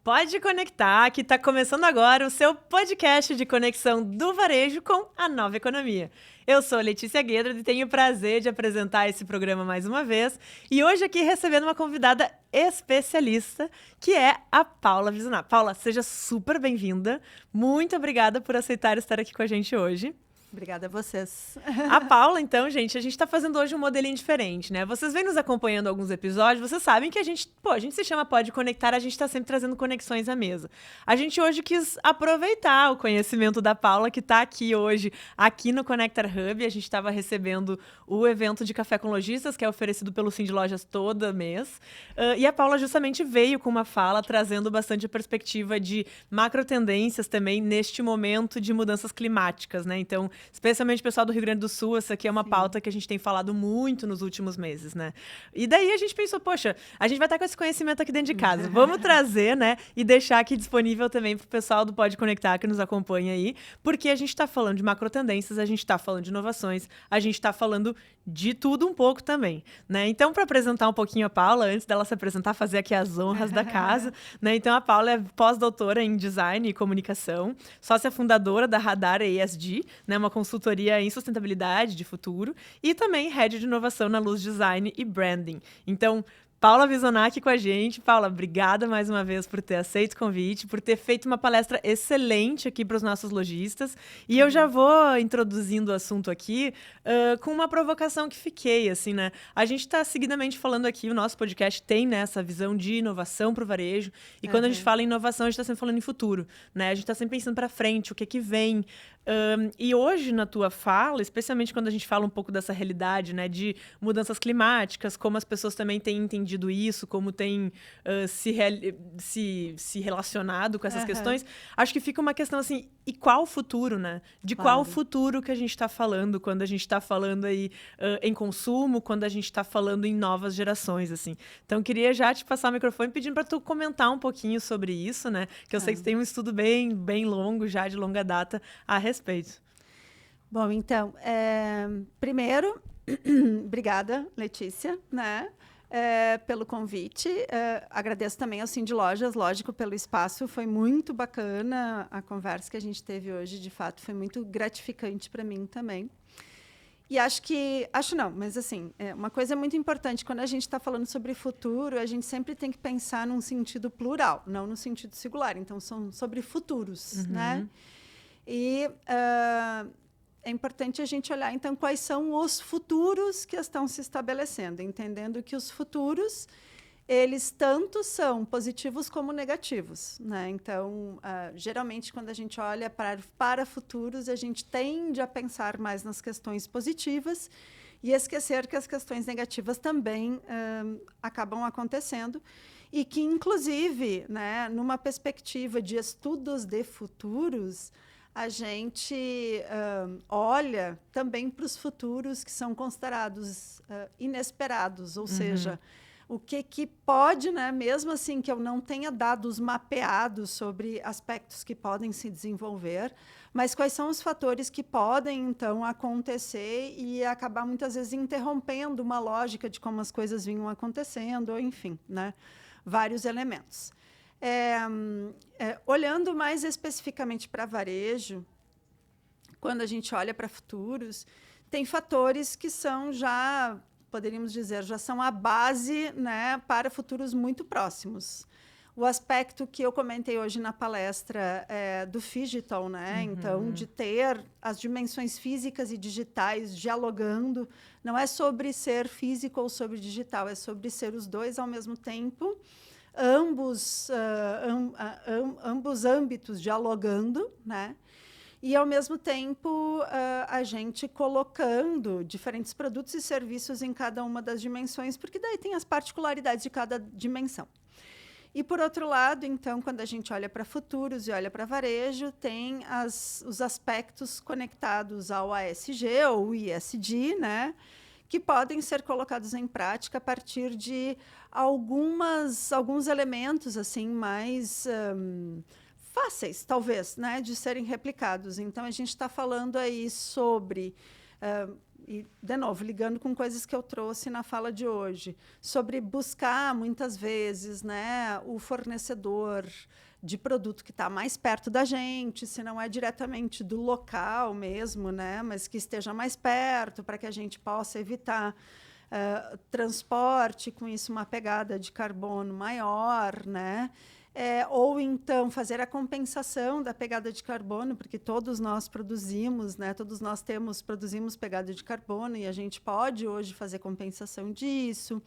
Pode conectar, que está começando agora o seu podcast de conexão do varejo com a nova economia. Eu sou Letícia Guedra e tenho o prazer de apresentar esse programa mais uma vez. E hoje aqui recebendo uma convidada especialista, que é a Paula Visonato. Paula, seja super bem-vinda. Muito obrigada por aceitar estar aqui com a gente hoje. Obrigada a vocês. A Paula, então, gente, a gente tá fazendo hoje um modelinho diferente, né? Vocês vêm nos acompanhando alguns episódios, vocês sabem que a gente se chama Pode Conectar, a gente tá sempre trazendo conexões à mesa. A gente hoje quis aproveitar o conhecimento da Paula, que tá aqui hoje, aqui no Connector Hub. A gente tava recebendo o evento de Café com Lojistas, que é oferecido pelo Sim de Lojas todo mês. E a Paula justamente veio com uma fala, trazendo bastante a perspectiva de macro tendências também neste momento de mudanças climáticas, né? Então, especialmente o pessoal do Rio Grande do Sul, essa aqui é uma pauta que a gente tem falado muito nos últimos meses, né? E daí a gente pensou, poxa, a gente vai estar com esse conhecimento aqui dentro de casa, vamos trazer, né? E deixar aqui disponível também para o pessoal do Pode Conectar que nos acompanha aí, porque a gente está falando de macro tendências, a gente está falando de inovações, a gente está falando de tudo um pouco também, né? Então, para apresentar um pouquinho a Paula, antes dela se apresentar, fazer aqui as honras da casa, né? Então, a Paula é pós-doutora em Design e Comunicação, sócia fundadora da Radar ESG, né? Uma consultoria em sustentabilidade de futuro, e também Head de Inovação na Luz Design e Branding. Então, Paula Visonato com a gente. Paula, obrigada mais uma vez por ter aceito o convite, por ter feito uma palestra excelente aqui para os nossos lojistas. E eu já vou introduzindo o assunto aqui com uma provocação que fiquei, assim, né? A gente está seguidamente falando aqui, o nosso podcast tem, né, essa visão de inovação para o varejo. E quando a gente fala em inovação, a gente está sempre falando em futuro, né? A gente está sempre pensando para frente, o que vem. E hoje, na tua fala, especialmente quando a gente fala um pouco dessa realidade, né, de mudanças climáticas, como as pessoas também têm entendido isso, como têm se relacionado com essas questões, acho que fica uma questão assim, e qual o futuro, né? De qual futuro que a gente está falando quando a gente está falando aí em consumo, quando a gente está falando em novas gerações, assim. Então, queria já te passar o microfone pedindo para tu comentar um pouquinho sobre isso, né? Que eu sei que tu tem um estudo bem, bem longo, já de longa data, a respeito. Bom, então, primeiro, obrigada, Letícia, né? Pelo convite. Agradeço também ao Sim de Lojas, lógico, pelo espaço. Foi muito bacana a conversa que a gente teve hoje, de fato, foi muito gratificante para mim também. E mas assim, uma coisa muito importante, quando a gente está falando sobre futuro, a gente sempre tem que pensar num sentido plural, não no sentido singular. Então, são sobre futuros, né? E é importante a gente olhar, então, quais são os futuros que estão se estabelecendo, entendendo que os futuros, eles tanto são positivos como negativos, né? Então, geralmente, quando a gente olha para futuros, a gente tende a pensar mais nas questões positivas e esquecer que as questões negativas também acabam acontecendo e que, inclusive, né, numa perspectiva de estudos de futuros, a gente olha também para os futuros que são considerados inesperados, ou seja, o que pode, né, mesmo assim que eu não tenha dados mapeados sobre aspectos que podem se desenvolver, mas quais são os fatores que podem, então, acontecer e acabar, muitas vezes, interrompendo uma lógica de como as coisas vinham acontecendo, ou enfim, né, vários elementos. Olhando mais especificamente para varejo, quando a gente olha para futuros, tem fatores que são já, poderíamos dizer, já são a base, né, para futuros muito próximos. O aspecto que eu comentei hoje na palestra do Phygital, né? Então, de ter as dimensões físicas e digitais dialogando, não é sobre ser físico ou sobre digital, é sobre ser os dois ao mesmo tempo, ambos âmbitos dialogando, né? E, ao mesmo tempo, a gente colocando diferentes produtos e serviços em cada uma das dimensões, porque daí tem as particularidades de cada dimensão. E, por outro lado, então, quando a gente olha para futuros e olha para varejo, tem os aspectos conectados ao ASG ou ISD, né? Que podem ser colocados em prática a partir de alguns elementos assim mais fáceis, talvez, né, de serem replicados. Então, a gente está falando aí sobre e, de novo, ligando com coisas que eu trouxe na fala de hoje, sobre buscar, muitas vezes, né, o fornecedor de produto que está mais perto da gente, se não é diretamente do local mesmo, né, mas que esteja mais perto, para que a gente possa evitar transporte, com isso uma pegada de carbono maior, né? Ou então fazer a compensação da pegada de carbono, porque todos nós produzimos, né? Todos nós produzimos pegada de carbono e a gente pode hoje fazer compensação disso.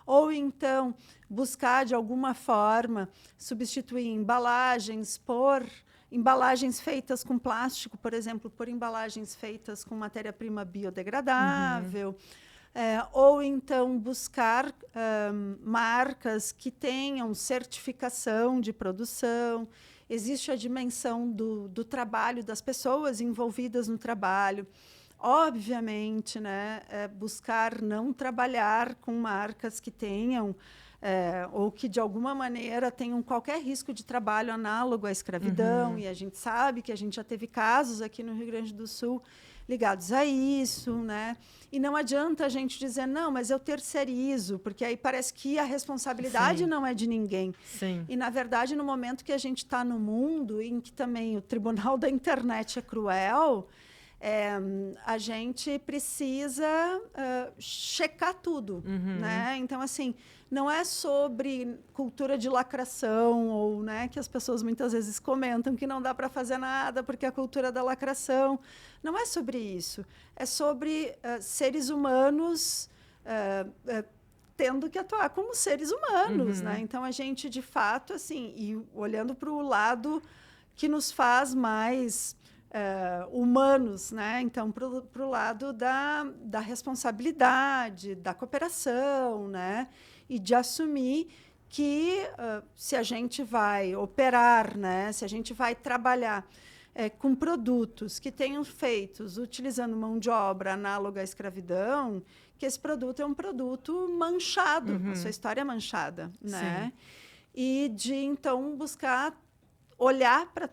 Ou então buscar de alguma forma substituir embalagens por embalagens feitas com plástico, por exemplo, por embalagens feitas com matéria-prima biodegradável. Ou então buscar marcas que tenham certificação de produção. Existe a dimensão do trabalho, das pessoas envolvidas no trabalho. Obviamente, né, buscar não trabalhar com marcas que tenham ou que, de alguma maneira, tenham qualquer risco de trabalho análogo à escravidão. E a gente sabe que a gente já teve casos aqui no Rio Grande do Sul ligados a isso, né? E não adianta a gente dizer, não, mas eu terceirizo, porque aí parece que a responsabilidade não é de ninguém. Sim. E, na verdade, no momento que a gente está no mundo em que também o tribunal da internet é cruel, a gente precisa checar tudo, né? Então, assim, não é sobre cultura de lacração ou, né, que as pessoas muitas vezes comentam que não dá para fazer nada porque a cultura da lacração. Não é sobre isso. É sobre seres humanos tendo que atuar como seres humanos, né? Então, a gente, de fato, assim, e olhando para o lado que nos faz mais humanos, né? Então, para o lado da responsabilidade, da cooperação, né? E de assumir que se a gente vai operar, né? Se a gente vai trabalhar com produtos que tenham feitos utilizando mão de obra análoga à escravidão, que esse produto é um produto manchado, a sua história é manchada, né? Sim. E de, então, buscar olhar para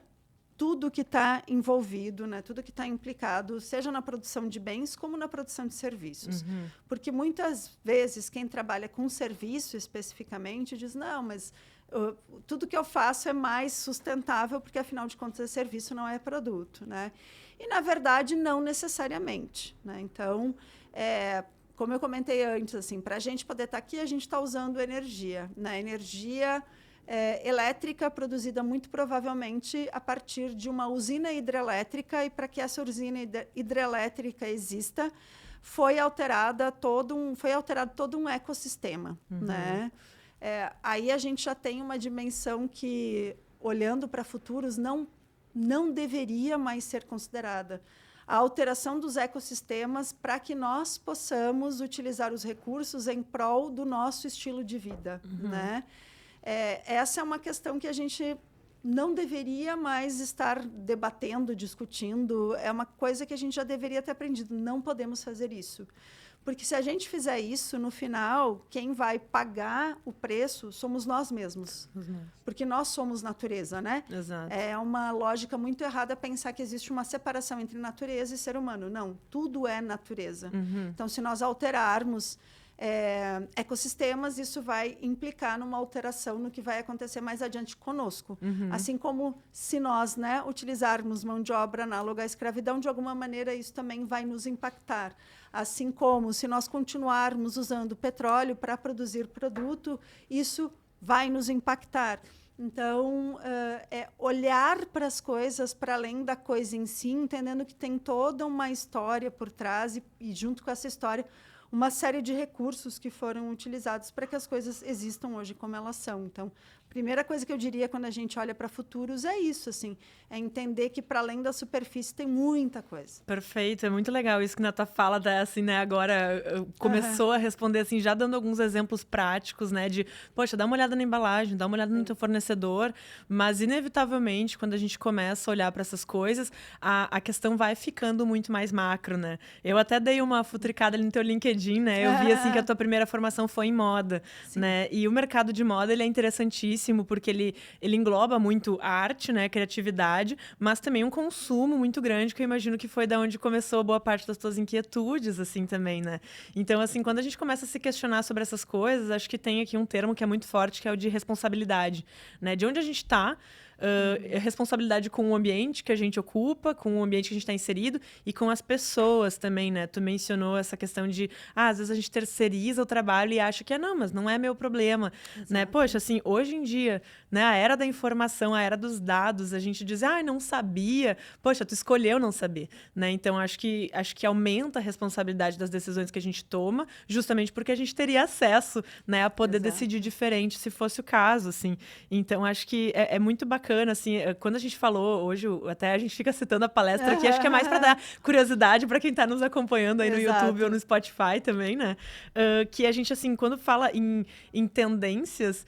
tudo que está envolvido, né? Tudo que está implicado, seja na produção de bens como na produção de serviços. Porque muitas vezes quem trabalha com serviço especificamente diz, não, mas tudo que eu faço é mais sustentável porque, afinal de contas, é serviço, não é produto, né? E, na verdade, não necessariamente, né? Então, como eu comentei antes, assim, para a gente poder estar aqui, a gente está usando energia, né? Energia elétrica produzida muito provavelmente a partir de uma usina hidrelétrica, e para que essa usina hidrelétrica exista, foi alterado todo um ecossistema, né? Aí a gente já tem uma dimensão que, olhando para futuros, não deveria mais ser considerada. A alteração dos ecossistemas para que nós possamos utilizar os recursos em prol do nosso estilo de vida, né? Essa é uma questão que a gente não deveria mais estar debatendo, discutindo. É uma coisa que a gente já deveria ter aprendido. Não podemos fazer isso. Porque se a gente fizer isso, no final, quem vai pagar o preço somos nós mesmos. Porque nós somos natureza, né? Exato. É uma lógica muito errada pensar que existe uma separação entre natureza e ser humano. Não, tudo é natureza. Então, se nós alterarmos ecossistemas, isso vai implicar numa alteração no que vai acontecer mais adiante conosco. Assim como se nós, né, utilizarmos mão de obra análoga à escravidão, de alguma maneira isso também vai nos impactar. Assim como se nós continuarmos usando petróleo para produzir produto, isso vai nos impactar. Então, olhar para as coisas para além da coisa em si, entendendo que tem toda uma história por trás e junto com essa história, uma série de recursos que foram utilizados para que as coisas existam hoje como elas são. Então, a primeira coisa que eu diria quando a gente olha para futuros é isso, assim, é entender que para além da superfície tem muita coisa. Perfeito, é muito legal isso que na tua fala dá, assim, né, agora começou a responder, assim, já dando alguns exemplos práticos, né, de, poxa, dá uma olhada na embalagem, dá uma olhada no teu fornecedor, mas inevitavelmente, quando a gente começa a olhar para essas coisas, a questão vai ficando muito mais macro, né? Eu até dei uma futricada ali no teu LinkedIn, né, eu vi, assim, que a tua primeira formação foi em moda, né, e o mercado de moda, ele é interessantíssimo, importantíssimo, porque ele engloba muito a arte, né, criatividade, mas também um consumo muito grande, que eu imagino que foi da onde começou boa parte das tuas inquietudes, assim, também, né? Então, assim, quando a gente começa a se questionar sobre essas coisas, acho que tem aqui um termo que é muito forte, que é o de responsabilidade, né? De onde a gente está, responsabilidade com o ambiente que a gente ocupa, com o ambiente que a gente está inserido e com as pessoas também, né? Tu mencionou essa questão de, às vezes a gente terceiriza o trabalho e acha que não, mas não é meu problema, né? Poxa, assim, hoje em dia, né, a era da informação, a era dos dados, a gente diz, não sabia, poxa, tu escolheu não saber, né? Então, acho que aumenta a responsabilidade das decisões que a gente toma, justamente porque a gente teria acesso, né, a poder decidir diferente, se fosse o caso, assim. Então, acho que é muito bacana, assim, quando a gente falou hoje, até a gente fica citando a palestra aqui, acho que é mais para dar curiosidade para quem está nos acompanhando aí no YouTube ou no Spotify também, né? Que a gente, assim, quando fala em tendências,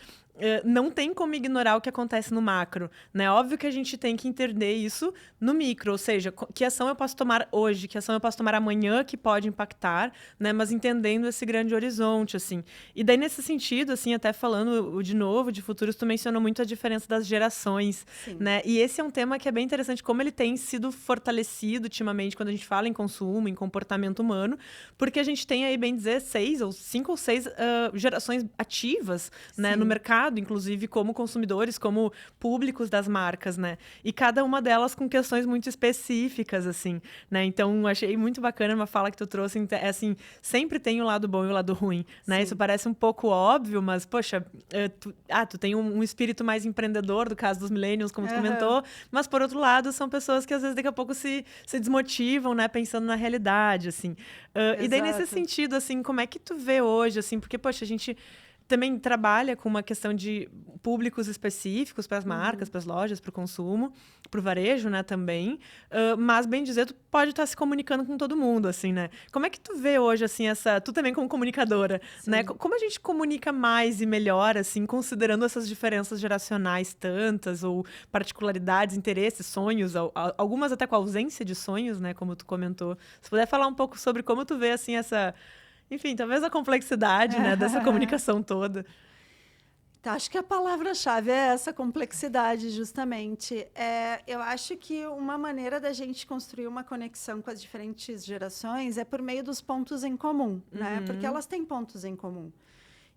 não tem como ignorar o que acontece no macro, né? Óbvio que a gente tem que entender isso no micro, ou seja, que ação eu posso tomar hoje, que ação eu posso tomar amanhã que pode impactar, né? Mas entendendo esse grande horizonte, assim. E daí, nesse sentido, assim, até falando de novo de futuros, tu mencionou muito a diferença das gerações, né? E esse é um tema que é bem interessante, como ele tem sido fortalecido ultimamente quando a gente fala em consumo, em comportamento humano, porque a gente tem aí, bem dizer, 5 ou 6 gerações ativas, né, no mercado, inclusive como consumidores, como públicos das marcas, né? E cada uma delas com questões muito específicas, assim, né? Então, achei muito bacana uma fala que tu trouxe, assim, sempre tem o lado bom e o lado ruim, né? Isso parece um pouco óbvio, mas, poxa, tu tem um espírito mais empreendedor, do caso dos millennials, como tu comentou, mas, por outro lado, são pessoas que, às vezes, daqui a pouco se desmotivam, né? Pensando na realidade, assim. E daí, nesse sentido, assim, como é que tu vê hoje, assim? Porque, poxa, a gente também trabalha com uma questão de públicos específicos para as marcas, para as lojas, para o consumo, para o varejo, né, também. Mas, bem dizer, tu pode estar se comunicando com todo mundo, assim, né? Como é que tu vê hoje, assim, tu também como comunicadora, né? Como a gente comunica mais e melhor, assim, considerando essas diferenças geracionais tantas, ou particularidades, interesses, sonhos, algumas até com a ausência de sonhos, né, como tu comentou. Se puder falar um pouco sobre como tu vê, assim, enfim, talvez a complexidade, né, dessa comunicação toda. Então, acho que a palavra-chave é essa complexidade, justamente. Eu acho que uma maneira da gente construir uma conexão com as diferentes gerações é por meio dos pontos em comum, né? Porque elas têm pontos em comum.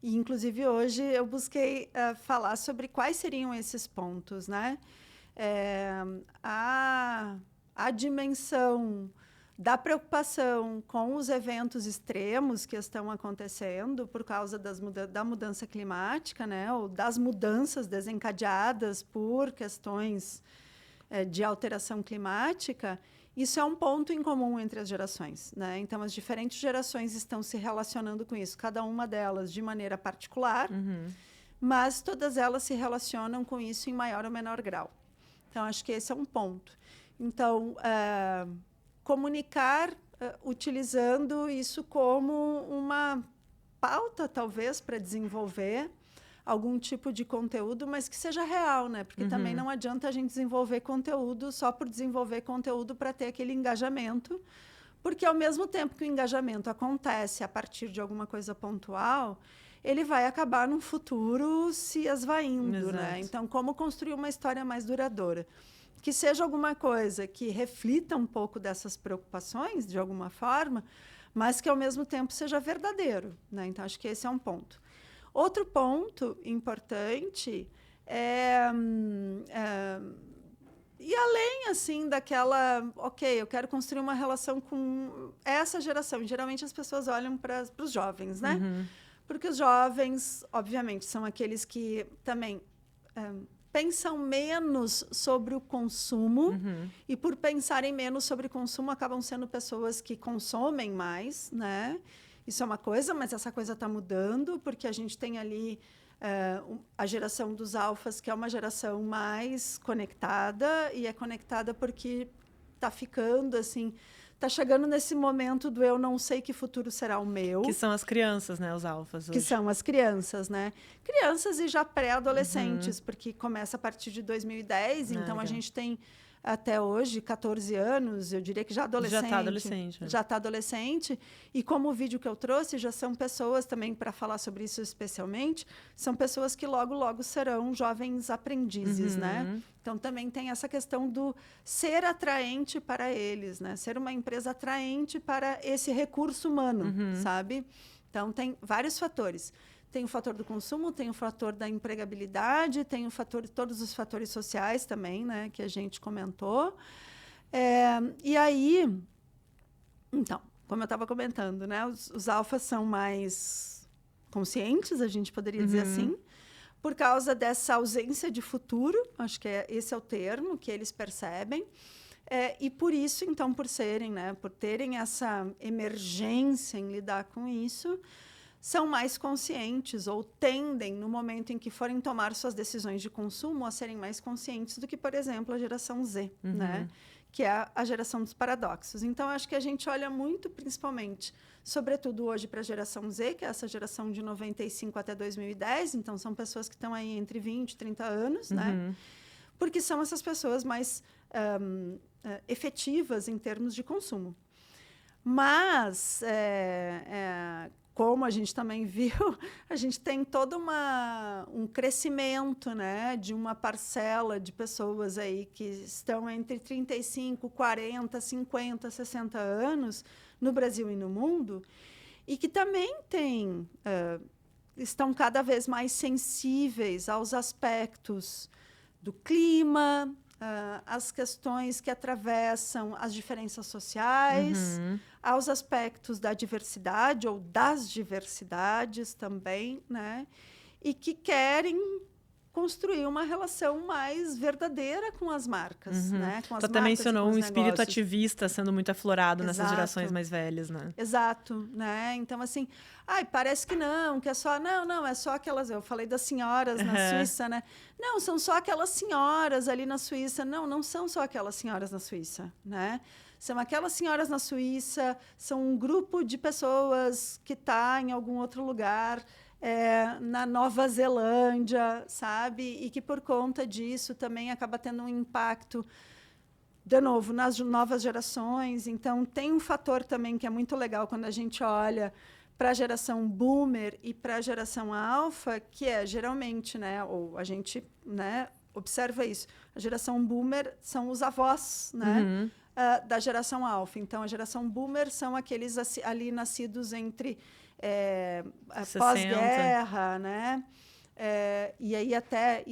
E, inclusive, hoje eu busquei falar sobre quais seriam esses pontos, né? A dimensão da preocupação com os eventos extremos que estão acontecendo por causa da mudança climática, né, ou das mudanças desencadeadas por questões de alteração climática, isso é um ponto em comum entre as gerações, né? Então, as diferentes gerações estão se relacionando com isso, cada uma delas de maneira particular, mas todas elas se relacionam com isso em maior ou menor grau. Então, acho que esse é um ponto. Então, comunicar utilizando isso como uma pauta, talvez, para desenvolver algum tipo de conteúdo, mas que seja real, né? Porque também não adianta a gente desenvolver conteúdo só por desenvolver conteúdo para ter aquele engajamento, porque, ao mesmo tempo que o engajamento acontece a partir de alguma coisa pontual, ele vai acabar, num futuro, se esvaindo, né? Então, como construir uma história mais duradoura? Que seja alguma coisa que reflita um pouco dessas preocupações, de alguma forma, mas que, ao mesmo tempo, seja verdadeiro, né? Então, acho que esse é um ponto. Outro ponto importante e além, assim, daquela... Ok, eu quero construir uma relação com essa geração. E, geralmente, as pessoas olham para os jovens, né? Porque os jovens, obviamente, são aqueles que também... pensam menos sobre o consumo e, por pensarem menos sobre o consumo, acabam sendo pessoas que consomem mais, né? Isso é uma coisa, mas essa coisa está mudando, porque a gente tem ali a geração dos alfas, que é uma geração mais conectada, e é conectada porque está ficando, assim... Está chegando nesse momento do eu não sei que futuro será o meu. Que são as crianças, né? Os alfas. Que são as crianças, né? Crianças e já pré-adolescentes, porque começa a partir de 2010, então a gente tem até hoje, 14 anos, eu diria que já adolescente. Já está adolescente. Já está adolescente. E como o vídeo que eu trouxe, já são pessoas também, para falar sobre isso especialmente, são pessoas que logo, logo serão jovens aprendizes, né? Então, também tem essa questão do ser atraente para eles, né? Ser uma empresa atraente para esse recurso humano, sabe? Então, tem vários fatores. Tem o fator do consumo, tem o fator da empregabilidade, tem o fator, todos os fatores sociais também, né, que a gente comentou. E aí, então, como eu estava comentando, né, os alfas são mais conscientes, a gente poderia dizer assim, por causa dessa ausência de futuro, acho que esse é o termo que eles percebem. E por isso, então, por serem, né, por terem essa emergência em lidar com isso, são mais conscientes ou tendem, no momento em que forem tomar suas decisões de consumo, a serem mais conscientes do que, por exemplo, a geração Z, né? Que é a geração dos paradoxos. Então, acho que a gente olha muito, principalmente, sobretudo hoje, para a geração Z, que é essa geração de 95 até 2010. Então, são pessoas que estão aí entre 20 e 30 anos, né? Porque são essas pessoas mais efetivas em termos de consumo. Mas, como a gente também viu, a gente tem todo um crescimento, né, de uma parcela de pessoas aí que estão entre 35, 40, 50, 60 anos no Brasil e no mundo, e que também estão cada vez mais sensíveis aos aspectos do clima, as questões que atravessam as diferenças sociais, aos aspectos da diversidade ou das diversidades também, né? E que querem construir uma relação mais verdadeira com as marcas, né? Com as Tu até marcas, mencionou um espírito negócios. ativista sendo muito aflorado nessas gerações mais velhas, né? Exato, né? Então, assim, parece que não, que é só... Não, é só aquelas... Eu falei das senhoras na Suíça, né? Não, são só aquelas senhoras ali na Suíça. Não são só aquelas senhoras na Suíça, né? São aquelas senhoras na Suíça, são um grupo de pessoas que está em algum outro lugar... na Nova Zelândia, sabe? E que, por conta disso, também acaba tendo um impacto, de novo, nas novas gerações. Então, tem um fator também que é muito legal quando a gente olha para a geração boomer e para a geração alfa, que é, geralmente, né, ou a gente, né, observa isso. A geração boomer são os avós, né, da geração alfa. Então, a geração boomer são aqueles ali nascidos entre... pós-guerra, né? E aí até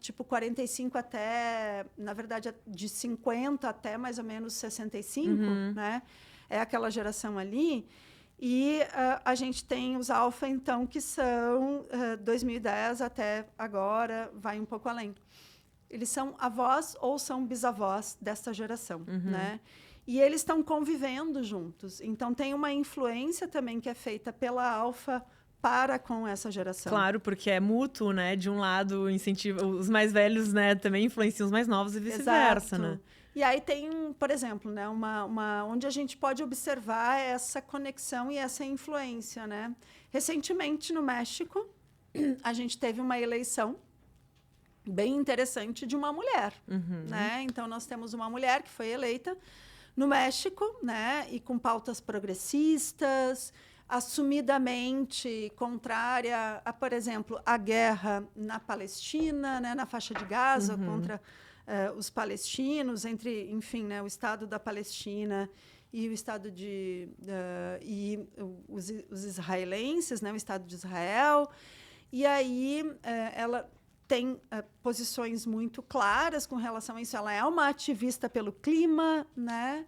tipo 45 até, na verdade, de 50 até mais ou menos 65, né? É aquela geração ali. E a gente tem os alfa, então, que são 2010 até agora, vai um pouco além. Eles são avós ou são bisavós dessa geração, né? E eles estão convivendo juntos. Então, tem uma influência também que é feita pela alfa para com essa geração. Claro, porque é mútuo, né? De um lado, incentiva... Os mais velhos, né, também influenciam os mais novos e vice-versa, né? E aí tem, por exemplo, né, onde a gente pode observar essa conexão e essa influência, né? Recentemente, no México, a gente teve uma eleição bem interessante de uma mulher, né? Então, nós temos uma mulher que foi eleita no México, né, e com pautas progressistas, assumidamente contrária a, por exemplo, a guerra na Palestina, né, na faixa de Gaza, contra os palestinos, enfim, né, o Estado da Palestina e o Estado e os israelenses, né, o Estado de Israel. E aí ela tem posições muito claras com relação a isso. Ela é uma ativista pelo clima, né?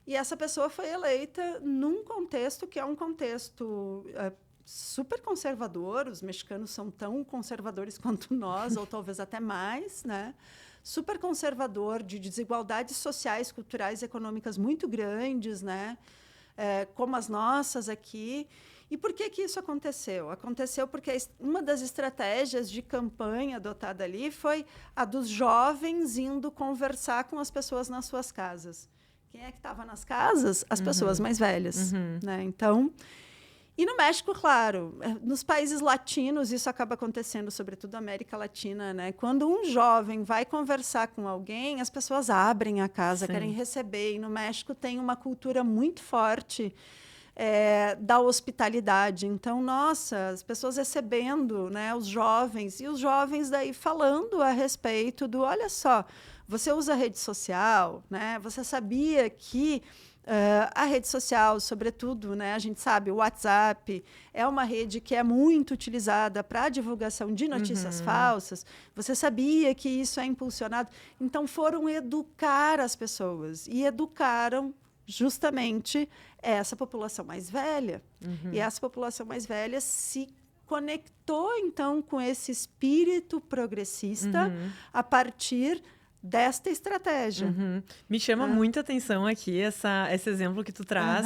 E essa pessoa foi eleita num contexto que é um contexto super conservador. Os mexicanos são tão conservadores quanto nós, ou talvez até mais, né? Super conservador, de desigualdades sociais, culturais e econômicas muito grandes, né? Como as nossas aqui. E por que isso aconteceu? Aconteceu porque uma das estratégias de campanha adotada ali foi a dos jovens indo conversar com as pessoas nas suas casas. Quem é que estava nas casas? As pessoas mais velhas. Né? Então, E no México, claro, nos países latinos isso acaba acontecendo, sobretudo na América Latina, né? Quando um jovem vai conversar com alguém, as pessoas abrem a casa, Sim. querem receber. E no México tem uma cultura muito forte da hospitalidade. Então, nossa, as pessoas recebendo, né, os jovens, e os jovens daí falando a respeito do, olha só, você usa rede social, né? Você sabia que a rede social, sobretudo, né, a gente sabe, o WhatsApp é uma rede que é muito utilizada para a divulgação de notícias falsas. Você sabia que isso é impulsionado? Então, foram educar as pessoas e educaram justamente essa população mais velha. E essa população mais velha se conectou, então, com esse espírito progressista a partir desta estratégia. Me chama muita atenção aqui esse exemplo que tu traz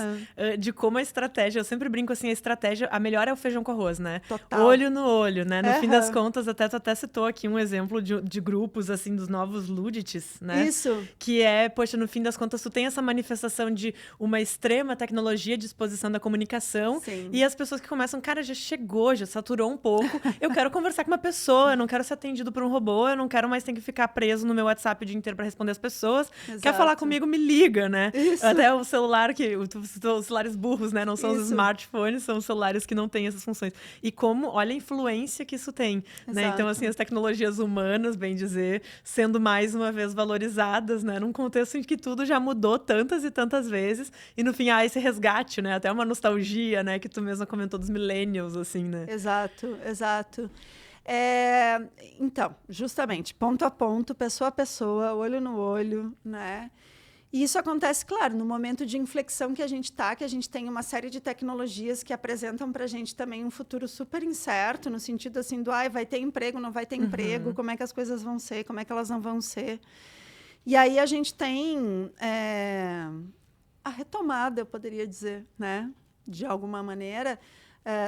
de como a estratégia, eu sempre brinco assim, a melhor é o feijão com arroz, né? Total. Olho no olho, né? No fim das contas, tu até citou aqui um exemplo de grupos, assim, dos novos Ludites, né? Isso. Que é, poxa, no fim das contas, tu tem essa manifestação de uma extrema tecnologia à disposição da comunicação. Sim. E as pessoas que começam, cara, já chegou, já saturou um pouco, eu quero conversar com uma pessoa, eu não quero ser atendido por um robô, eu não quero mais ter que ficar preso no meu WhatsApp o dia inteiro para responder as pessoas. Exato. Quer falar comigo, me liga, né? Isso. Até o celular os celulares burros, né? Não são os Isso. smartphones, são os celulares que não têm essas funções. E como, olha a influência que isso tem, né? Então, assim, as tecnologias humanas, bem dizer, sendo mais uma vez valorizadas, né? Num contexto em que tudo já mudou tantas e tantas vezes. E no fim, há esse resgate, né? Até uma nostalgia, né? Que tu mesma comentou dos millennials, assim, né? Exato, exato. Então, justamente, ponto a ponto, pessoa a pessoa, olho no olho, né? E isso acontece, claro, no momento de inflexão que a gente está, que a gente tem uma série de tecnologias que apresentam para a gente também um futuro super incerto, no sentido assim do, vai ter emprego, não vai ter emprego, como é que as coisas vão ser, como é que elas não vão ser. E aí a gente tem a retomada, eu poderia dizer, né? De alguma maneira,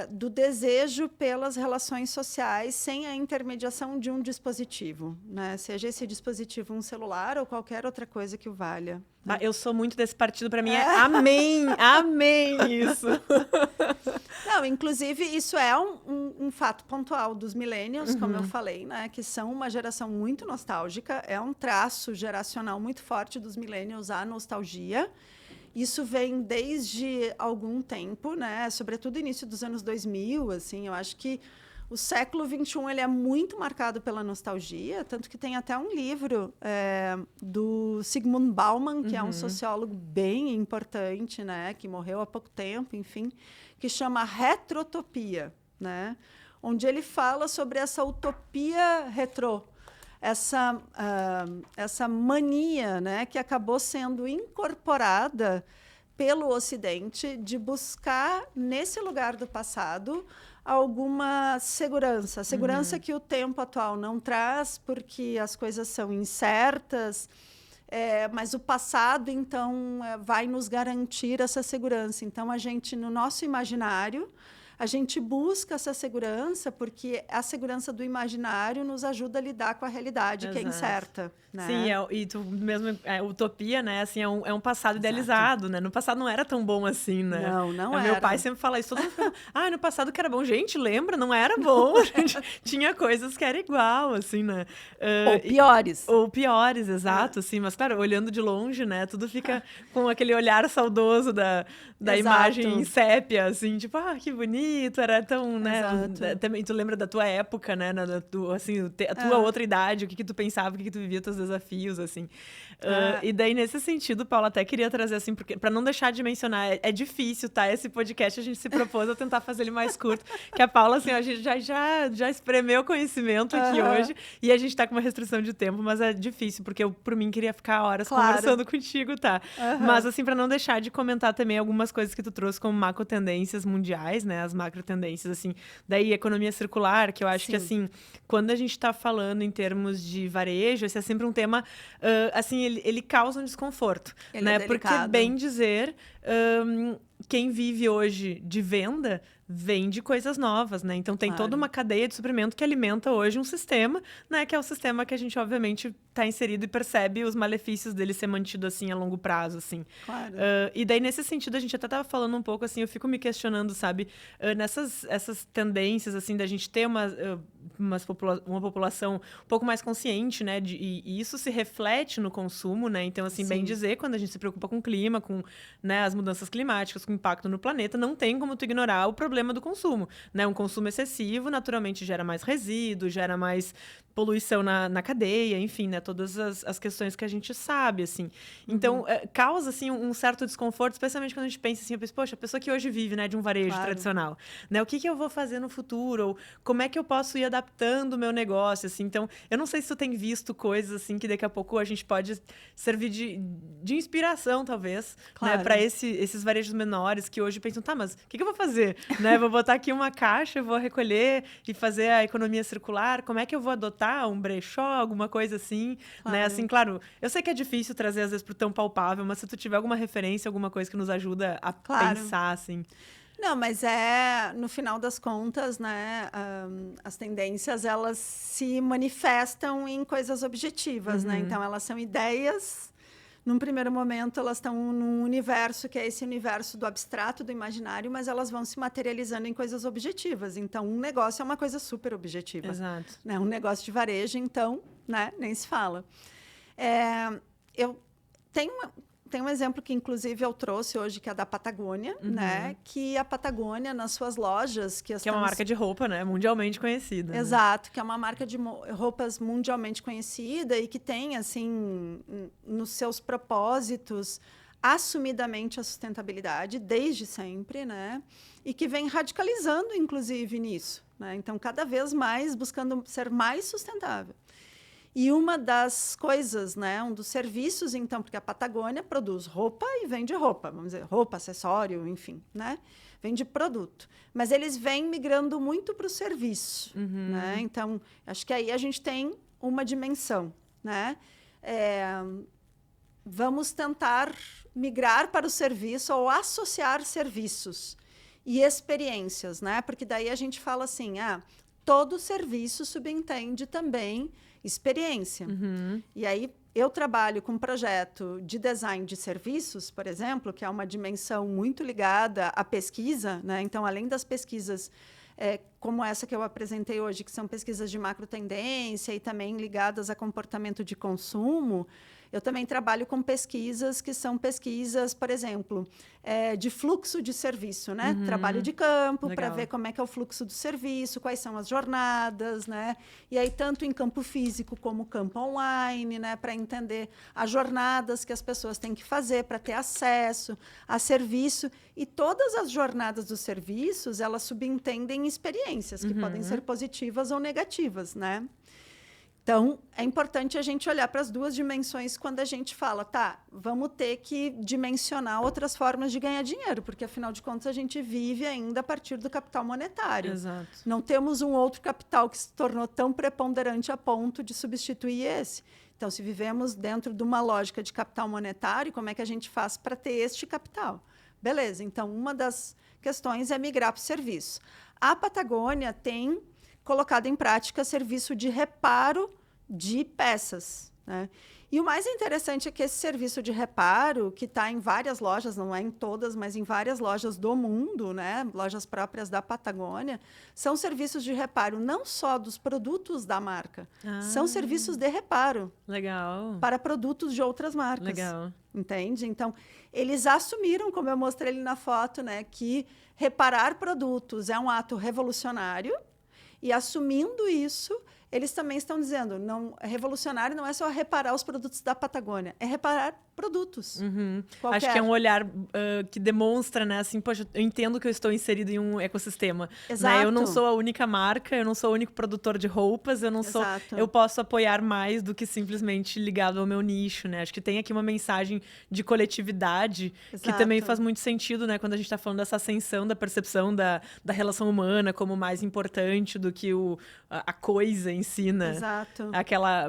do desejo pelas relações sociais sem a intermediação de um dispositivo, né? Seja esse dispositivo um celular ou qualquer outra coisa que o valha. Né? Eu sou muito desse partido, para mim é amém, amém isso. Não, inclusive, isso é um fato pontual dos millennials, como eu falei, né? Que são uma geração muito nostálgica, é um traço geracional muito forte dos millennials, a nostalgia. Isso vem desde algum tempo, né? Sobretudo início dos anos 2000, assim, eu acho que o século XXI ele é muito marcado pela nostalgia, tanto que tem até um livro do Zygmunt Bauman, que é um sociólogo bem importante, né? Que morreu há pouco tempo, enfim, que chama Retrotopia, né? Onde ele fala sobre essa utopia retrô. Essa mania, né, que acabou sendo incorporada pelo Ocidente de buscar, nesse lugar do passado, alguma segurança. Segurança que o tempo atual não traz, porque as coisas são incertas, mas o passado, então, vai nos garantir essa segurança. Então, a gente, no nosso imaginário, a gente busca essa segurança porque a segurança do imaginário nos ajuda a lidar com a realidade, que é incerta. Né? Sim, e tu mesmo, utopia, né? Assim, é um passado idealizado, né? No passado não era tão bom assim, né? Não era. Meu pai sempre fala isso, todo mundo fala, no passado que era bom. Gente, lembra? Não era bom. Tinha coisas que era igual, assim, né? Ou piores. Ou piores, exato, assim. Mas, claro, olhando de longe, né? Tudo fica com aquele olhar saudoso da imagem em sépia, assim. Tipo, que bonito, era tão, né? Também tu lembra da tua época, né? Assim, a tua outra idade, o que tu pensava, o que tu vivia, teus desafios, assim. E daí, nesse sentido, Paula, até queria trazer, assim, porque para não deixar de mencionar, é difícil, tá? Esse podcast a gente se propôs a tentar fazer ele mais curto, que a Paula, assim, a gente já espremeu conhecimento aqui hoje, e a gente tá com uma restrição de tempo, mas é difícil, porque eu, por mim, queria ficar horas conversando contigo, tá? Mas, assim, para não deixar de comentar também algumas coisas que tu trouxe como macro tendências mundiais, né? As macro tendências, assim, daí economia circular, que eu acho que, assim, quando a gente tá falando em termos de varejo, esse é sempre um tema, assim, ele causa um desconforto, ele né? é delicado. Porque, bem dizer, quem vive hoje de venda vende coisas novas, né? Então tem toda uma cadeia de suprimento que alimenta hoje um sistema, né? Que é o sistema que a gente, obviamente, está inserido e percebe os malefícios dele ser mantido assim a longo prazo, assim. Claro. E daí, nesse sentido, a gente até estava falando um pouco, assim, eu fico me questionando, sabe? Essas tendências, assim, da gente ter uma população um pouco mais consciente, né? E isso se reflete no consumo, né? Então, assim, bem dizer, quando a gente se preocupa com o clima, com, né, as mudanças climáticas, com o impacto no planeta, não tem como tu ignorar o problema do consumo, né? Um consumo excessivo, naturalmente, gera mais resíduo, gera mais poluição na cadeia, enfim, né? Todas as questões que a gente sabe, assim. Então, causa, assim, um certo desconforto, especialmente quando a gente pensa assim, eu penso, poxa, a pessoa que hoje vive, né, de um varejo tradicional, né? O que eu vou fazer no futuro? Ou como é que eu posso ir adaptando o meu negócio, assim? Então, eu não sei se tu tem visto coisas, assim, que daqui a pouco a gente pode servir de inspiração, talvez, né? Para esses varejos menores que hoje pensam, tá, mas o que eu vou fazer? Né? Vou botar aqui uma caixa, vou recolher e fazer a economia circular. Como é que eu vou adotar um brechó, alguma coisa assim, né? Assim, claro, eu sei que é difícil trazer às vezes pro tão palpável, mas se tu tiver alguma referência, alguma coisa que nos ajuda a pensar, assim. Não, mas no final das contas, né, as tendências, elas se manifestam em coisas objetivas, né? Então, elas são ideias. Num primeiro momento, elas estão num universo que é esse universo do abstrato, do imaginário, mas elas vão se materializando em coisas objetivas. Então, um negócio é uma coisa super objetiva. Exato. Né? Um negócio de varejo, então, né, nem se fala. Eu tenho um exemplo que, inclusive, eu trouxe hoje, que é da Patagônia, né? Que a Patagônia, nas suas lojas... Que é uma marca de roupa, né? Mundialmente conhecida. Exato, né? Que é uma marca de roupas mundialmente conhecida e que tem, assim, nos seus propósitos, assumidamente a sustentabilidade, desde sempre, né? E que vem radicalizando, inclusive, nisso, né? Então, cada vez mais buscando ser mais sustentável. E uma das coisas, né, um dos serviços, então, porque a Patagônia produz roupa e vende roupa, vamos dizer, roupa, acessório, enfim, né? Vende produto. Mas eles vêm migrando muito para o serviço, né? Então, acho que aí a gente tem uma dimensão, né? Vamos tentar migrar para o serviço ou associar serviços e experiências, né? Porque daí a gente fala assim, todo serviço subentende também experiência. E aí eu trabalho com um projeto de design de serviços, por exemplo, que é uma dimensão muito ligada à pesquisa, né? Então, além das pesquisas como essa que eu apresentei hoje, que são pesquisas de macro tendência e também ligadas a comportamento de consumo, eu também trabalho com pesquisas que são pesquisas, por exemplo, de fluxo de serviço, né? Trabalho de campo para ver como é que é o fluxo do serviço, quais são as jornadas, né? E aí, tanto em campo físico como campo online, né? Para entender as jornadas que as pessoas têm que fazer para ter acesso a serviço. E todas as jornadas dos serviços, elas subentendem experiências que podem ser positivas ou negativas, né? Então, é importante a gente olhar para as duas dimensões quando a gente fala, tá, vamos ter que dimensionar outras formas de ganhar dinheiro, porque, afinal de contas, a gente vive ainda a partir do capital monetário. Exato. Não temos um outro capital que se tornou tão preponderante a ponto de substituir esse. Então, se vivemos dentro de uma lógica de capital monetário, como é que a gente faz para ter este capital? Beleza, então, uma das questões é migrar para o serviço. A Patagônia tem colocado em prática serviço de reparo de peças, né? E o mais interessante é que esse serviço de reparo, que está em várias lojas, não é em todas, mas em várias lojas do mundo, né? Lojas próprias da Patagônia, são serviços de reparo não só dos produtos da marca, são serviços de reparo. Legal. Para produtos de outras marcas. Legal. Entende? Então, eles assumiram, como eu mostrei ali na foto, né, que reparar produtos é um ato revolucionário. E assumindo isso, eles também estão dizendo, não, revolucionário não é só reparar os produtos da Patagônia, é reparar produtos. Acho que é um olhar que demonstra, né, assim, poxa, eu entendo que eu estou inserido em um ecossistema. Exato. Né? Eu não sou a única marca, eu não sou o único produtor de roupas, eu não sou. Exato. Eu posso apoiar mais do que simplesmente ligado ao meu nicho, né? Acho que tem aqui uma mensagem de coletividade que também faz muito sentido, né, quando a gente está falando dessa ascensão da percepção da relação humana como mais importante do que a coisa ensina. Exato.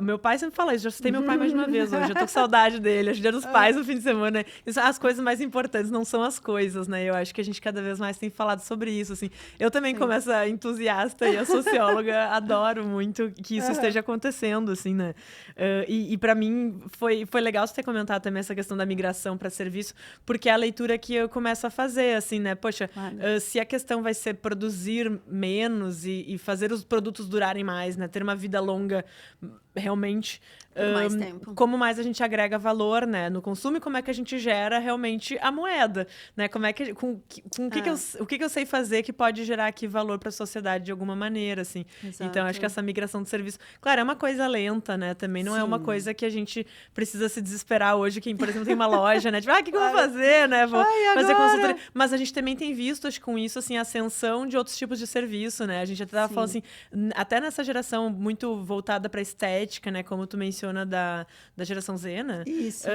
Meu pai sempre fala isso, já citei meu pai mais de uma vez hoje, eu tô com saudade dele, hoje é dia dos pais no fim de semana. As coisas mais importantes não são as coisas, né? Eu acho que a gente cada vez mais tem falado sobre isso, assim. Eu também, como essa entusiasta e a socióloga, adoro muito que isso esteja acontecendo, assim, né? E para mim foi legal você ter comentado também essa questão da migração para serviço, porque é a leitura que eu começo a fazer, assim, né? Poxa, se a questão vai ser produzir menos e fazer os produtos durarem mais, né? Ter uma vida longa realmente, mais tempo. como mais a gente agrega valor, né, no consumo e como é que a gente gera realmente a moeda, né? Como é que o que eu sei fazer que pode gerar aqui valor para a sociedade de alguma maneira, assim. Exato. Então acho que essa migração de serviço, claro, é uma coisa lenta, né? Também não é uma coisa que a gente precisa se desesperar hoje. Quem, por exemplo, tem uma loja, né? Tipo, o que eu vou fazer, né? Vou fazer consultoria. Mas a gente também tem visto, acho que com isso, assim, a ascensão de outros tipos de serviço, né? A gente até estava falando assim, até nessa geração muito voltada para estética, né? Como tu menciona da geração Z, né? Isso.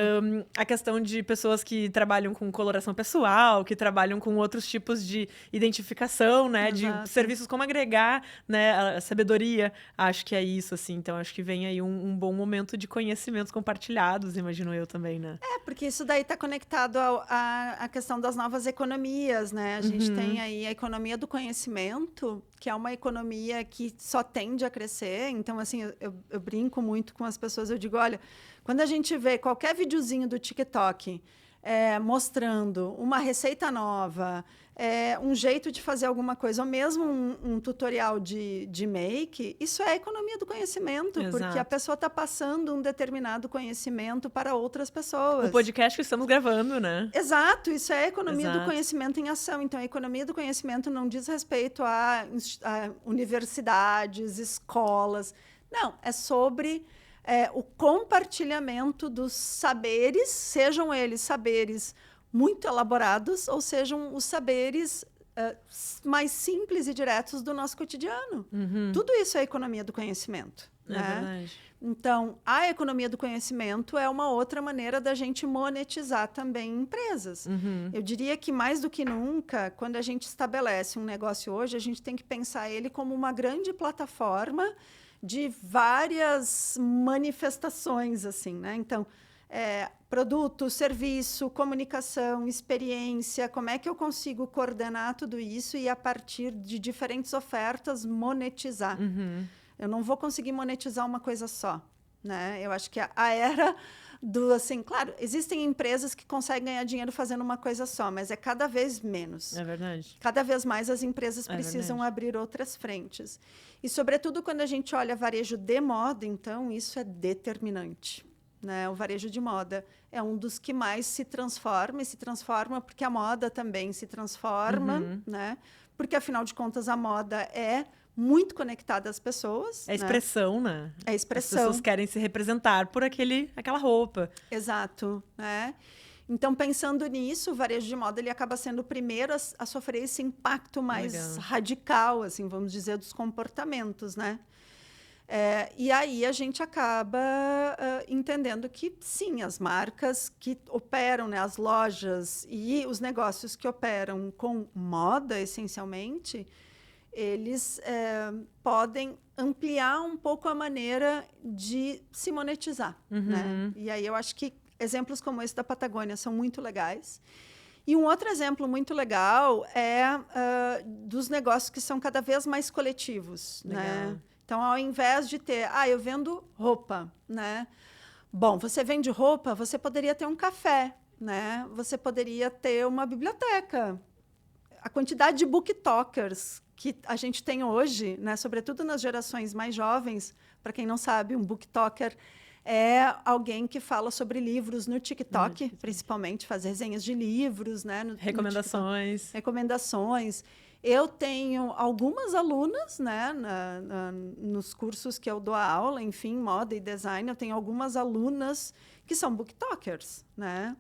A questão de pessoas que trabalham com coloração pessoal, que trabalham com outros tipos de identificação, né? Exato. De serviços, como agregar, né? A sabedoria. Acho que é isso, assim. Então, acho que vem aí um bom momento de conhecimentos compartilhados, imagino eu também, né? Porque isso daí está conectado à questão das novas economias, né? A gente tem aí a economia do conhecimento, que é uma economia que só tende a crescer. Então, assim, eu brinco muito com as pessoas, eu digo, olha, quando a gente vê qualquer videozinho do TikTok mostrando uma receita nova, um jeito de fazer alguma coisa, ou mesmo um tutorial de make, isso é a economia do conhecimento, porque a pessoa está passando um determinado conhecimento para outras pessoas. O podcast que estamos gravando, né? Exato, isso é a economia do conhecimento em ação. Então, a economia do conhecimento não diz respeito a universidades, escolas. Não, é sobre o compartilhamento dos saberes, sejam eles saberes muito elaborados ou sejam os saberes mais simples e diretos do nosso cotidiano. Tudo isso é economia do conhecimento. É verdade. Então, a economia do conhecimento é uma outra maneira da gente monetizar também empresas. Eu diria que, mais do que nunca, quando a gente estabelece um negócio hoje, a gente tem que pensar ele como uma grande plataforma de várias manifestações, assim, né? Então, produto, serviço, comunicação, experiência, como é que eu consigo coordenar tudo isso e, a partir de diferentes ofertas, monetizar? Eu não vou conseguir monetizar uma coisa só, né? Eu acho que a era do, assim, claro, existem empresas que conseguem ganhar dinheiro fazendo uma coisa só, mas é cada vez menos. É verdade. Cada vez mais as empresas precisam abrir outras frentes. E, sobretudo, quando a gente olha varejo de moda, então, isso é determinante, né? O varejo de moda é um dos que mais se transforma, e se transforma porque a moda também se transforma, né? Porque, afinal de contas, a moda é muito conectada às pessoas. É expressão, né? É expressão. As pessoas querem se representar por aquela roupa. Exato, né? Então, pensando nisso, o varejo de moda ele acaba sendo o primeiro a sofrer esse impacto mais radical, assim, vamos dizer, dos comportamentos, né? E aí a gente acaba entendendo que, sim, as marcas que operam, né, as lojas e os negócios que operam com moda, essencialmente, eles podem ampliar um pouco a maneira de se monetizar, né? E aí eu acho que exemplos como esse da Patagônia são muito legais. E um outro exemplo muito legal é dos negócios que são cada vez mais coletivos, né? Então, ao invés de ter, eu vendo roupa, né? Bom, você vende roupa, você poderia ter um café, né? Você poderia ter uma biblioteca. A quantidade de booktokers que a gente tem hoje, né? Sobretudo nas gerações mais jovens, para quem não sabe, um booktoker é alguém que fala sobre livros no TikTok, principalmente, faz resenhas de livros, né? Recomendações. Recomendações. Eu tenho algumas alunas, né, nos cursos que eu dou aula, enfim, moda e design, eu tenho algumas alunas que são booktokers, né?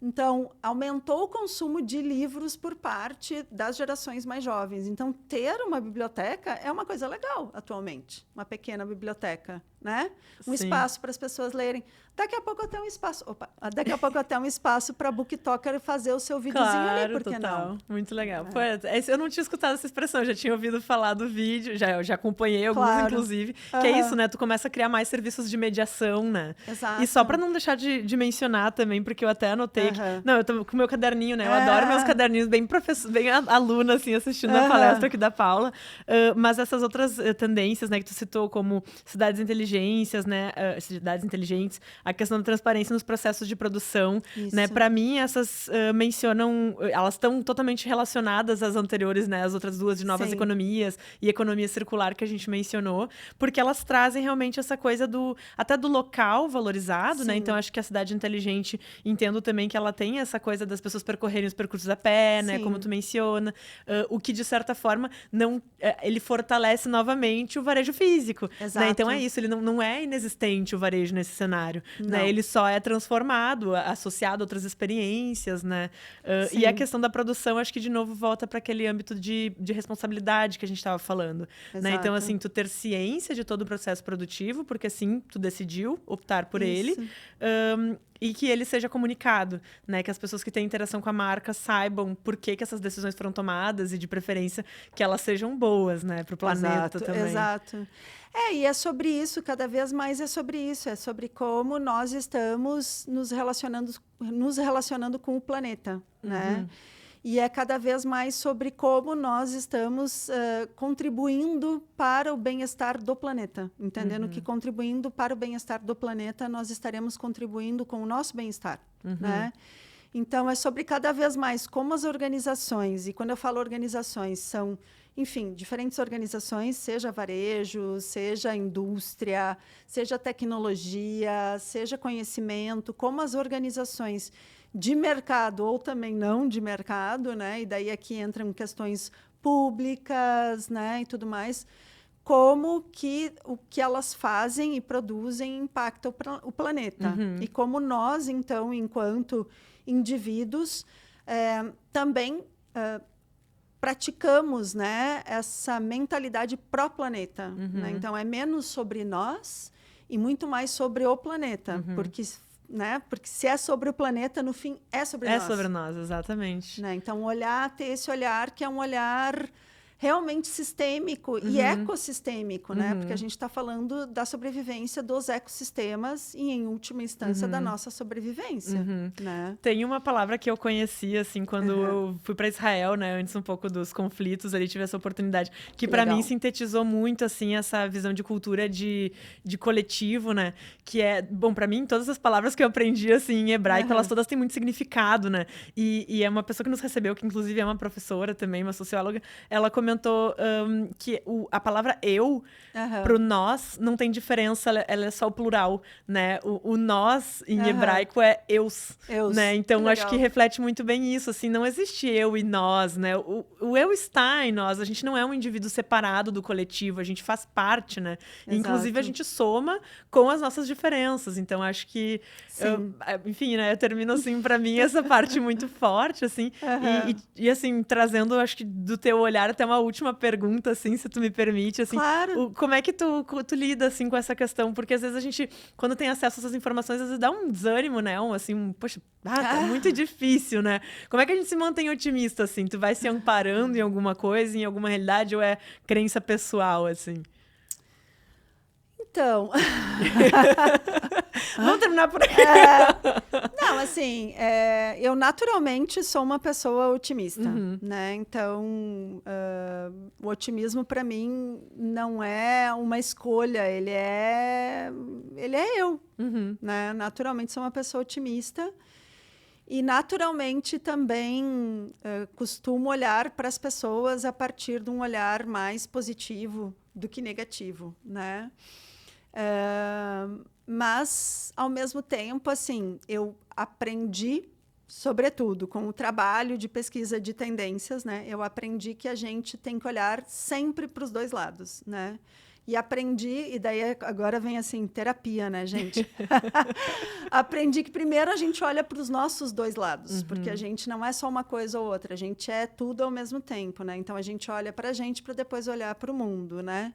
Então, aumentou o consumo de livros por parte das gerações mais jovens. Então, ter uma biblioteca é uma coisa legal atualmente, uma pequena biblioteca, né? Um Sim. espaço para as pessoas lerem. Daqui a pouco até um espaço. Daqui a pouco até um espaço para BookToker fazer o seu videozinho ali, por que total. não? Muito legal. Pô, eu não tinha escutado essa expressão, eu já tinha ouvido falar do vídeo, já acompanhei alguns, Claro. inclusive. Que é isso, né? Tu começa a criar mais serviços de mediação, né? Exato. E só pra não deixar de mencionar também, porque eu até anotei que... Não, eu tô com o meu caderninho, né? Eu adoro meus caderninhos, bem bem aluna, assim, assistindo a palestra aqui da Paula. Mas essas outras tendências, né, que tu citou, como cidades inteligentes, né? Cidades inteligentes, a questão da transparência nos processos de produção, né? Para mim, essas mencionam, elas estão totalmente relacionadas às anteriores, né? As outras duas de novas economias e economia circular que a gente mencionou, porque elas trazem realmente essa coisa até do local valorizado, né? Então, acho que a cidade inteligente, entendo também que ela tem essa coisa das pessoas percorrerem os percursos a pé, né? Como tu menciona, o que, de certa forma, ele fortalece novamente o varejo físico. Né? Então, é isso, ele não é inexistente o varejo nesse cenário, né? Ele só é transformado, associado a outras experiências, né? E a questão da produção, acho que, de novo, volta para aquele âmbito de responsabilidade que a gente estava falando. Né? Então, assim, tu ter ciência de todo o processo produtivo, porque, assim, tu decidiu optar por ele, e que ele seja comunicado, né? Que as pessoas que têm interação com a marca saibam por que essas decisões foram tomadas e, de preferência, que elas sejam boas, né? Para o planeta também. Exato. E é sobre isso, cada vez mais é sobre isso. É sobre como nós estamos nos relacionando com o planeta, né? E é cada vez mais sobre como nós estamos contribuindo para o bem-estar do planeta. Entendendo que contribuindo para o bem-estar do planeta, nós estaremos contribuindo com o nosso bem-estar, né? Então, é sobre cada vez mais como as organizações, e quando eu falo organizações, são, enfim, diferentes organizações, seja varejo, seja indústria, seja tecnologia, seja conhecimento, como as organizações de mercado ou também não de mercado, né? E daí aqui entram questões públicas, né? E tudo mais, como que o que elas fazem e produzem impacta o planeta. E como nós, então, enquanto indivíduos, também praticamos, né, essa mentalidade pró-planeta. Né? Então, é menos sobre nós e muito mais sobre o planeta, porque se é sobre o planeta, no fim, é sobre nós. É sobre nós, exatamente. Né? Então, ter esse olhar que é um olhar realmente sistêmico e ecossistêmico, né? Porque a gente está falando da sobrevivência dos ecossistemas e, em última instância, da nossa sobrevivência. Né? Tem uma palavra que eu conheci, assim, quando eu fui para Israel, né? Antes um pouco dos conflitos, ali tive essa oportunidade, que para mim sintetizou muito, assim, essa visão de cultura de coletivo, né? Que é, bom, para mim, todas as palavras que eu aprendi, assim, em hebraico, elas todas têm muito significado, né? E é uma pessoa que nos recebeu, que inclusive é uma professora também, uma socióloga, ela comentou que a palavra eu, pro nós, não tem diferença, ela é só o plural, né? O nós, em hebraico, é eus, né? Então, acho que reflete muito bem isso, assim, não existe eu e nós, né? O eu está em nós, a gente não é um indivíduo separado do coletivo, a gente faz parte, né? Inclusive, a gente soma com as nossas diferenças, então, acho que, enfim, né? Eu termino, assim, pra mim, essa parte muito forte, assim, e assim, trazendo, acho que, do teu olhar até uma última pergunta, assim, se tu me permite, assim. Claro. Como é que tu lida, assim, com essa questão? Porque, às vezes, a gente, quando tem acesso a essas informações, às vezes dá um desânimo, né? Poxa, tá muito difícil, né? Como é que a gente se mantém otimista, assim? Tu vai se amparando em alguma coisa, em alguma realidade, ou é crença pessoal, assim? Então... Vamos terminar por aqui. Não, assim, eu naturalmente sou uma pessoa otimista, né? Então, o otimismo para mim não é uma escolha, ele é eu, né? Naturalmente sou uma pessoa otimista e naturalmente também costumo olhar para as pessoas a partir de um olhar mais positivo do que negativo, né? Mas, ao mesmo tempo, assim, eu aprendi, sobretudo, com o trabalho de pesquisa de tendências, né? Eu aprendi que a gente tem que olhar sempre para os dois lados, né? E aprendi, e daí agora vem, assim, terapia, né, gente? Aprendi que primeiro a gente olha para os nossos dois lados, porque a gente não é só uma coisa ou outra, a gente é tudo ao mesmo tempo, né? Então, a gente olha para a gente para depois olhar para o mundo, né?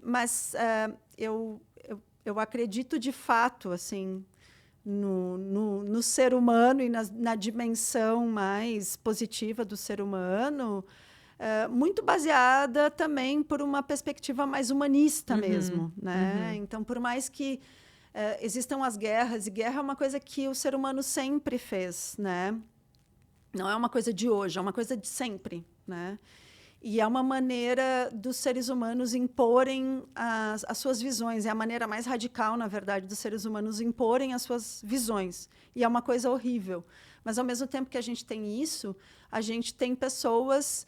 Mas eu acredito de fato, assim, no ser humano e na dimensão mais positiva do ser humano, muito baseada também por uma perspectiva mais humanista mesmo, né? Então, por mais que existam as guerras, e guerra é uma coisa que o ser humano sempre fez, né? Não é uma coisa de hoje, é uma coisa de sempre, né? E é uma maneira dos seres humanos imporem as suas visões. É a maneira mais radical, na verdade, dos seres humanos imporem as suas visões. E é uma coisa horrível. Mas, ao mesmo tempo que a gente tem isso, a gente tem pessoas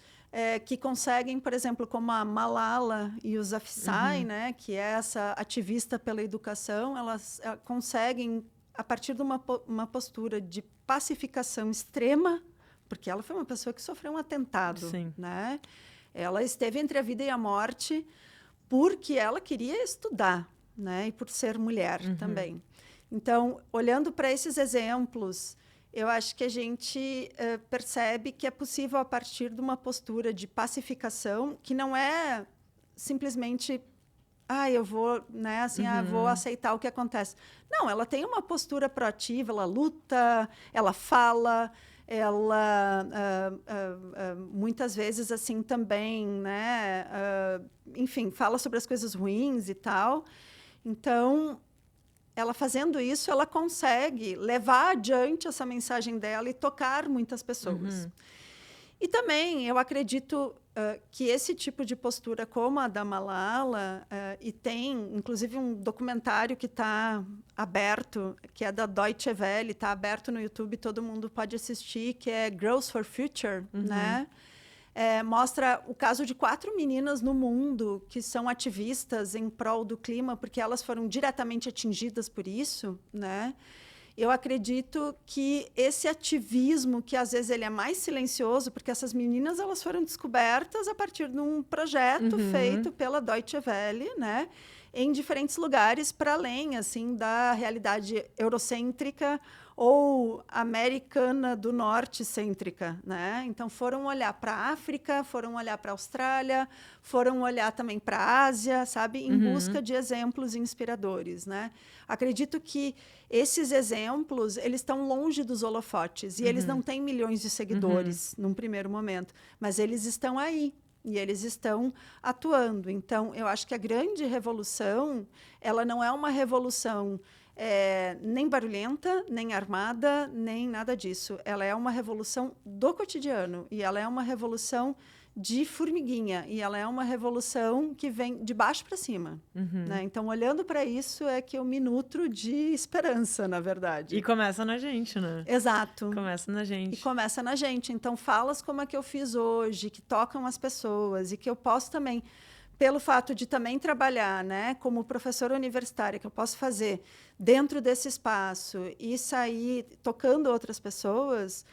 que conseguem, por exemplo, como a Malala Yousafzai, né, que é essa ativista pela educação, elas conseguem, a partir de uma postura de pacificação extrema, porque ela foi uma pessoa que sofreu um atentado, né? Ela esteve entre a vida e a morte porque ela queria estudar, né? E por ser mulher também. Então, olhando para esses exemplos, eu acho que a gente percebe que é possível, a partir de uma postura de pacificação, que não é simplesmente eu vou, né, assim, vou aceitar o que acontece. Não, ela tem uma postura proativa, ela luta, ela fala, ela muitas vezes assim também, né, enfim, fala sobre as coisas ruins e tal. Então, ela fazendo isso, ela consegue levar adiante essa mensagem dela e tocar muitas pessoas. E também eu acredito que esse tipo de postura, como a da Malala, e tem, inclusive, um documentário que está aberto, que é da Deutsche Welle, está aberto no YouTube, todo mundo pode assistir, que é Girls for Future, né? Mostra o caso de 4 meninas no mundo que são ativistas em prol do clima, porque elas foram diretamente atingidas por isso, né? Eu acredito que esse ativismo, que às vezes ele é mais silencioso, porque essas meninas elas foram descobertas a partir de um projeto feito pela Deutsche Welle, né, em diferentes lugares, para além assim da realidade eurocêntrica ou americana do norte cêntrica, né? Então foram olhar para a África, foram olhar para a Austrália, foram olhar também para a Ásia, sabe, em busca de exemplos inspiradores, né? Acredito que esses exemplos, eles estão longe dos holofotes e eles não têm milhões de seguidores num primeiro momento, mas eles estão aí. E eles estão atuando. Então, eu acho que a grande revolução, ela não é uma revolução nem barulhenta, nem armada, nem nada disso. Ela é uma revolução do cotidiano. E ela é uma revolução de formiguinha. E ela é uma revolução que vem de baixo para cima. Né? Então, olhando para isso, é que eu me nutro de esperança, na verdade. E começa na gente, né? Exato. Começa na gente. E começa na gente. Então, falas como a que eu fiz hoje, que tocam as pessoas e que eu posso também, pelo fato de também trabalhar, né, como professora universitária, que eu posso fazer dentro desse espaço e sair tocando outras pessoas,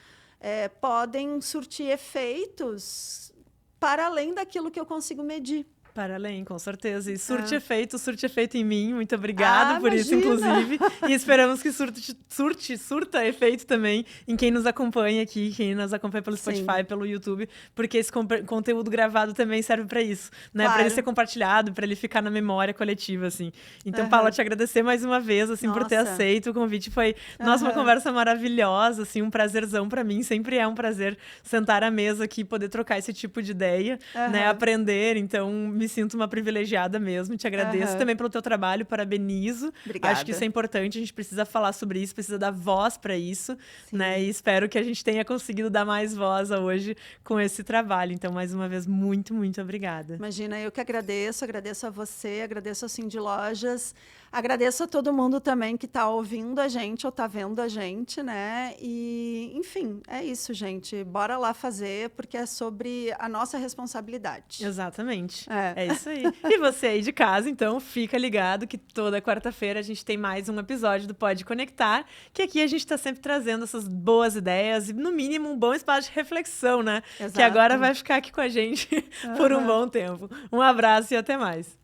podem surtir efeitos para além daquilo que eu consigo medir. Para além, com certeza. E surte efeito em mim. Muito obrigada por isso, inclusive. E esperamos que surta efeito também em quem nos acompanha aqui, quem nos acompanha pelo Spotify, pelo YouTube, porque esse conteúdo gravado também serve para isso, né? Claro. Para ele ser compartilhado, para ele ficar na memória coletiva, assim. Então, Paula, te agradecer mais uma vez, assim, por ter aceito o convite. Foi, nossa, uma conversa maravilhosa, assim, um prazerzão para mim. Sempre é um prazer sentar à mesa aqui e poder trocar esse tipo de ideia, né? Aprender, então me sinto uma privilegiada mesmo, te agradeço também pelo teu trabalho, parabenizo. Obrigada. Acho que isso é importante, a gente precisa falar sobre isso, precisa dar voz para isso, né? E espero que a gente tenha conseguido dar mais voz hoje com esse trabalho. Então, mais uma vez, muito, muito obrigada. Imagina, eu que agradeço a você, agradeço a Cindy Lojas, agradeço a todo mundo também que está ouvindo a gente ou está vendo a gente, né? E, enfim, é isso, gente. Bora lá fazer, porque é sobre a nossa responsabilidade. Exatamente. É isso aí. E você aí de casa, então, fica ligado que toda quarta-feira a gente tem mais um episódio do Pode Conectar, que aqui a gente está sempre trazendo essas boas ideias e, no mínimo, um bom espaço de reflexão, né? Exato. Que agora vai ficar aqui com a gente por um bom tempo. Um abraço e até mais.